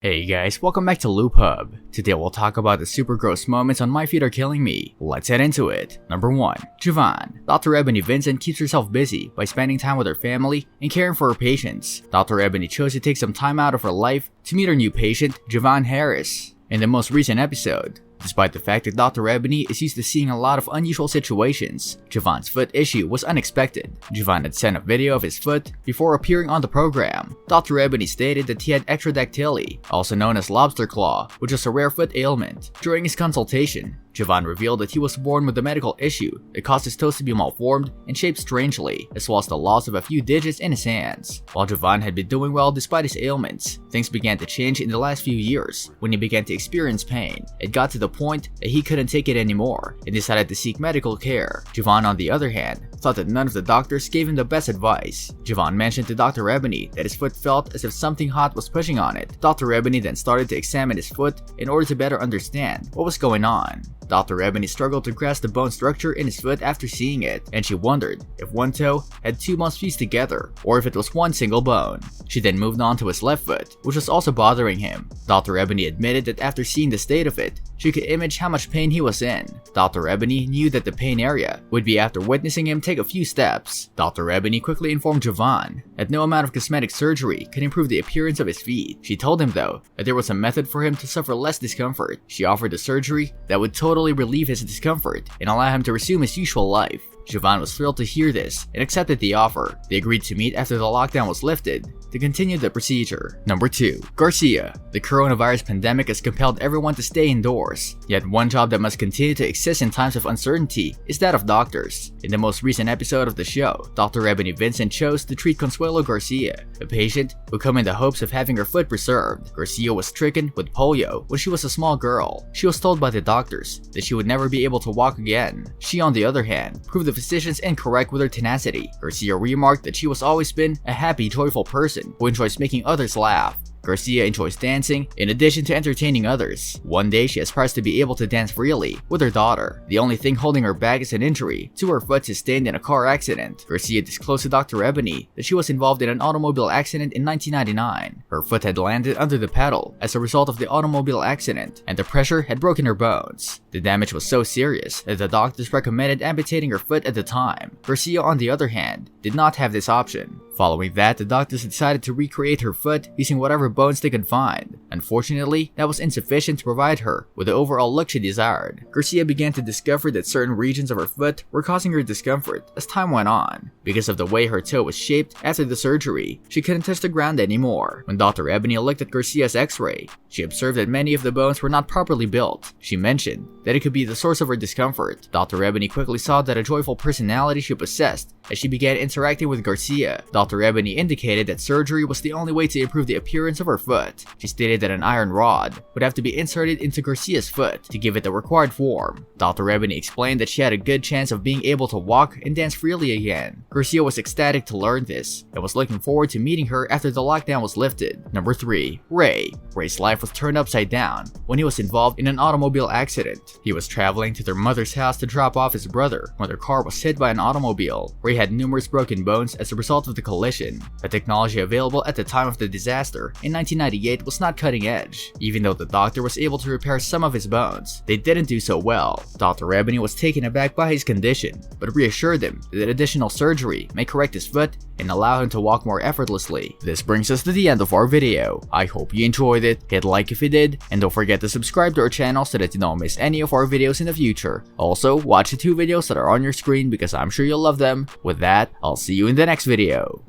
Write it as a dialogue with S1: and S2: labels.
S1: Hey guys, welcome back to Loop Hub. Today we'll talk about the super gross moments on My Feet Are Killing Me. Let's head into it. Number 1. Jovan. Dr. Ebony Vincent keeps herself busy by spending time with her family and caring for her patients. Dr. Ebony chose to take some time out of her life to meet her new patient, Jovan Harris. In the most recent episode, despite the fact that Dr. Ebony is used to seeing a lot of unusual situations, Jovan's foot issue was unexpected. Jovan had sent a video of his foot before appearing on the program. Dr. Ebony stated that he had ectrodactyly, also known as lobster claw, which is a rare foot ailment. During his consultation, Jovan revealed that he was born with a medical issue that caused his toes to be malformed and shaped strangely, as well as the loss of a few digits in his hands. While Jovan had been doing well despite his ailments, things began to change in the last few years when he began to experience pain. It got to the point that he couldn't take it anymore and decided to seek medical care. Jovan, on the other hand, thought that none of the doctors gave him the best advice. Jovan mentioned to Dr. Ebony that his foot felt as if something hot was pushing on it. Dr. Ebony then started to examine his foot in order to better understand what was going on. Dr. Ebony struggled to grasp the bone structure in his foot after seeing it, and she wondered if one toe had two bones fused together or if it was one single bone. She then moved on to his left foot, which was also bothering him. Dr. Ebony admitted that after seeing the state of it, she could image how much pain he was in. Dr. Ebony knew that the pain area would be after witnessing him take a few steps. Dr. Ebony quickly informed Jovan that no amount of cosmetic surgery could improve the appearance of his feet. She told him though that there was a method for him to suffer less discomfort. She offered a surgery that would totally relieve his discomfort and allow him to resume his usual life. Jovan was thrilled to hear this and accepted the offer. They agreed to meet after the lockdown was lifted to continue the procedure. Number 2. Garcia. The coronavirus pandemic has compelled everyone to stay indoors. Yet one job that must continue to exist in times of uncertainty is that of doctors. In the most recent episode of the show, Dr. Ebony Vincent chose to treat Consuelo Garcia, a patient who came in the hopes of having her foot preserved. Garcia was stricken with polio when she was a small girl. She was told by the doctors that she would never be able to walk again. She, on the other hand, proved the physicians incorrect with her tenacity. Garcia remarked that she was always been a happy, joyful person who enjoys making others laugh. Garcia enjoys dancing in addition to entertaining others. One day she aspires to be able to dance freely with her daughter. The only thing holding her back is an injury to her foot sustained in a car accident. Garcia disclosed to Dr. Ebony that she was involved in an automobile accident in 1999. Her foot had landed under the pedal as a result of the automobile accident, and the pressure had broken her bones. The damage was so serious that the doctors recommended amputating her foot at the time. Garcia, on the other hand, did not have this option. Following that, the doctors decided to recreate her foot using whatever bones they could find. Unfortunately, that was insufficient to provide her with the overall look she desired. Garcia began to discover that certain regions of her foot were causing her discomfort as time went on. Because of the way her toe was shaped after the surgery, she couldn't touch the ground anymore. When Dr. Ebony looked at Garcia's x-ray, she observed that many of the bones were not properly built. She mentioned that it could be the source of her discomfort. Dr. Ebony quickly saw that a joyful personality she possessed as she began interacting with Garcia. Dr. Ebony indicated that surgery was the only way to improve the appearance of her foot. She stated that an iron rod would have to be inserted into Garcia's foot to give it the required form. Dr. Ebony explained that she had a good chance of being able to walk and dance freely again. Garcia was ecstatic to learn this and was looking forward to meeting her after the lockdown was lifted. Number 3. Ray. Ray's life was turned upside down when he was involved in an automobile accident. He was traveling to their mother's house to drop off his brother when their car was hit by an automobile. Ray had numerous broken bones as a result of the collision. The technology available at the time of the disaster in 1998 was not cutting edge. Even though the doctor was able to repair some of his bones, they didn't do so well. Dr. Ebony was taken aback by his condition, but reassured him that additional surgery may correct his foot and allow him to walk more effortlessly. This brings us to the end of our video. I hope you enjoyed it. Hit like if you did, and don't forget to subscribe to our channel so that you don't miss any of our videos in the future. Also, watch the 2 videos that are on your screen because I'm sure you'll love them. With that, I'll see you in the next video.